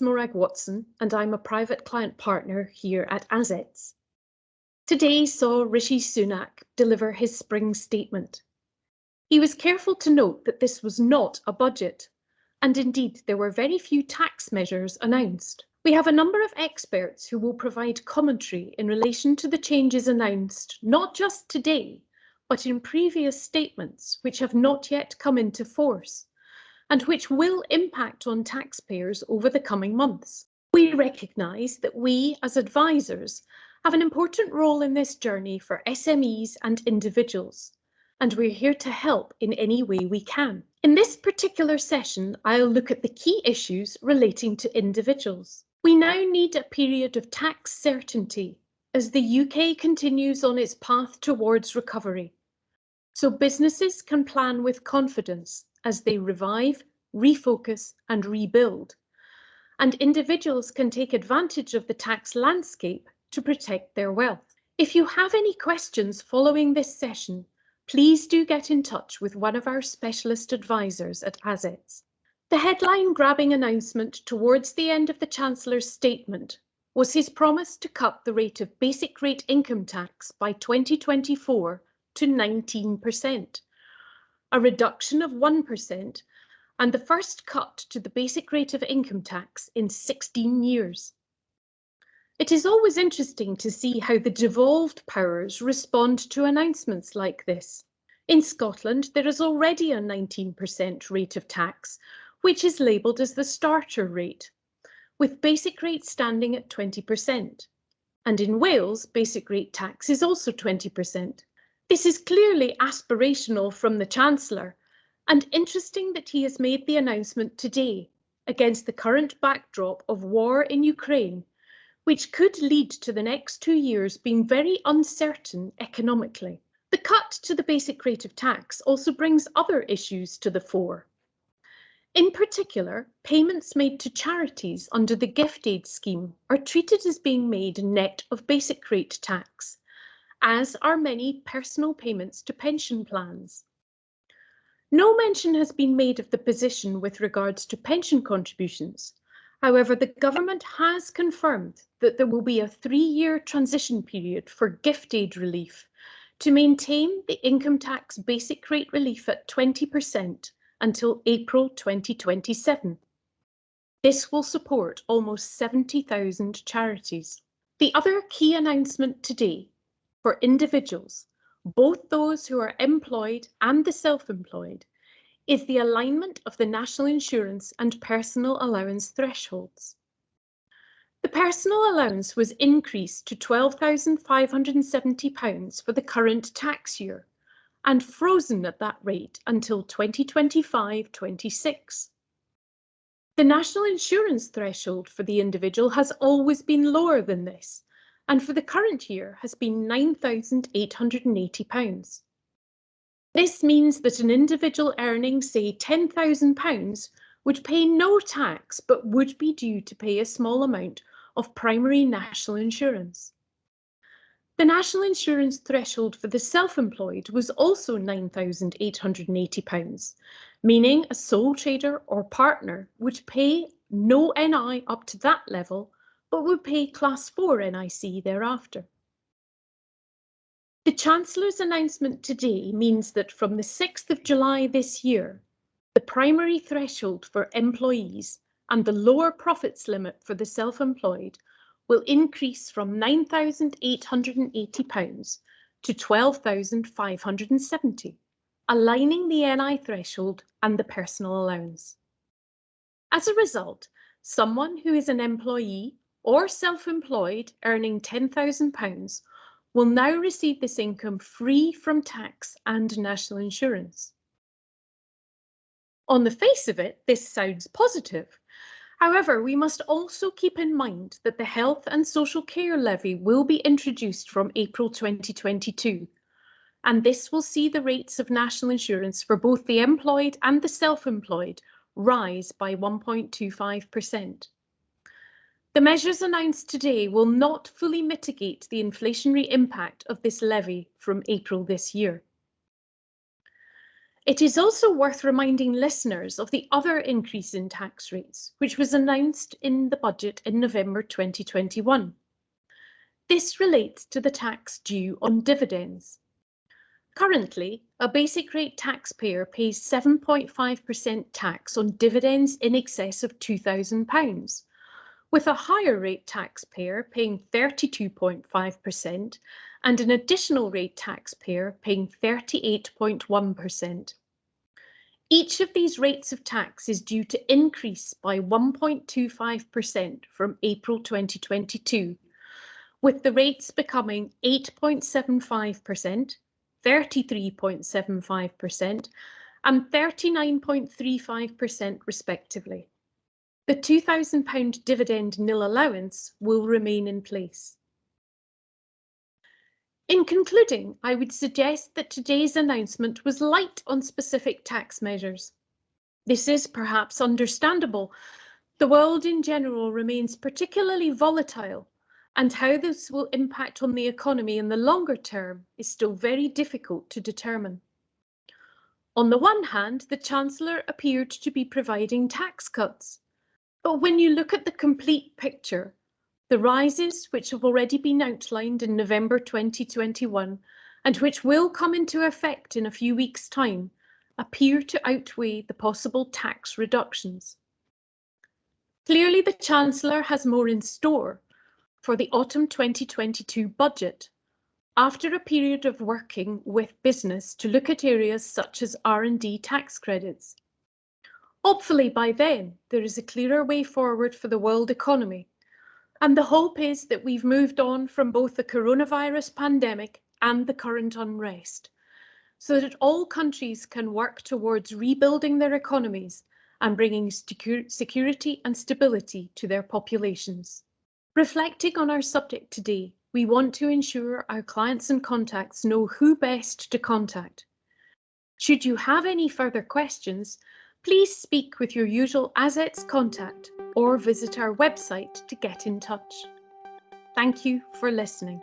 Morag Watson, and I'm a private client partner here at Azets. Today saw Rishi Sunak deliver his spring statement. He was careful to note that this was not a budget, and indeed there were very few tax measures announced. We have a number of experts who will provide commentary in relation to the changes announced, not just today, but in previous statements which have not yet come into force, and which will impact on taxpayers over the coming months. We recognise that we, as advisors, have an important role in this journey for SMEs and individuals, and we're here to help in any way we can. In this particular session, I'll look at the key issues relating to individuals. We now need a period of tax certainty as the UK continues on its path towards recovery, so businesses can plan with confidence as they revive, refocus and rebuild, and individuals can take advantage of the tax landscape to protect their wealth. If you have any questions following this session, please do get in touch with one of our specialist advisors at Azets. The headline-grabbing announcement towards the end of the Chancellor's statement was his promise to cut the rate of basic rate income tax by 2024 to 19%, a reduction of 1%, and the first cut to the basic rate of income tax in 16 years. It is always interesting to see how the devolved powers respond to announcements like this. In Scotland, there is already a 19% rate of tax, which is labelled as the starter rate, with basic rate standing at 20%. And in Wales, basic rate tax is also 20%. This is clearly aspirational from the Chancellor, and interesting that he has made the announcement today against the current backdrop of war in Ukraine, which could lead to the next 2 years being very uncertain economically. The cut to the basic rate of tax also brings other issues to the fore. In particular, payments made to charities under the gift aid scheme are treated as being made net of basic rate tax, as are many personal payments to pension plans. No mention has been made of the position with regards to pension contributions. However, the government has confirmed that there will be a 3-year transition period for gift aid relief to maintain the income tax basic rate relief at 20% until April 2027. This will support almost 70,000 charities. The other key announcement today for individuals, both those who are employed and the self-employed, is the alignment of the national insurance and personal allowance thresholds. The personal allowance was increased to £12,570 for the current tax year and frozen at that rate until 2025-26. The national insurance threshold for the individual has always been lower than this, and for the current year has been £9,880. This means that an individual earning, say, £10,000 would pay no tax but would be due to pay a small amount of primary national insurance. The national insurance threshold for the self-employed was also £9,880, meaning a sole trader or partner would pay no NI up to that level, but would pay Class 4 NIC thereafter. The Chancellor's announcement today means that from the 6th of July this year, the primary threshold for employees and the lower profits limit for the self-employed will increase from £9,880 to £12,570, aligning the NI threshold and the personal allowance. As a result, someone who is an employee or self-employed earning £10,000 will now receive this income free from tax and national insurance. On the face of it, this sounds positive. However, we must also keep in mind that the Health and Social Care Levy will be introduced from April 2022, and this will see the rates of national insurance for both the employed and the self-employed rise by 1.25%. The measures announced today will not fully mitigate the inflationary impact of this levy from April this year. It is also worth reminding listeners of the other increase in tax rates, which was announced in the budget in November 2021. This relates to the tax due on dividends. Currently, a basic rate taxpayer pays 7.5% tax on dividends in excess of £2,000, with a higher rate taxpayer paying 32.5% and an additional rate taxpayer paying 38.1%. Each of these rates of tax is due to increase by 1.25% from April 2022, with the rates becoming 8.75%, 33.75% and 39.35% respectively. The £2,000 dividend nil allowance will remain in place. In concluding, I would suggest that today's announcement was light on specific tax measures. This is perhaps understandable. The world in general remains particularly volatile, and how this will impact on the economy in the longer term is still very difficult to determine. On the one hand, the Chancellor appeared to be providing tax cuts, but when you look at the complete picture, the rises which have already been outlined in November 2021 and which will come into effect in a few weeks' time appear to outweigh the possible tax reductions. Clearly, the Chancellor has more in store for the autumn 2022 budget, after a period of working with business to look at areas such as R&D tax credits. Hopefully by then, there is a clearer way forward for the world economy, and the hope is that we've moved on from both the coronavirus pandemic and the current unrest, so that all countries can work towards rebuilding their economies and bringing security and stability to their populations. Reflecting on our subject today, we want to ensure our clients and contacts know who best to contact. Should you have any further questions, please speak with your usual Azets contact or visit our website to get in touch. Thank you for listening.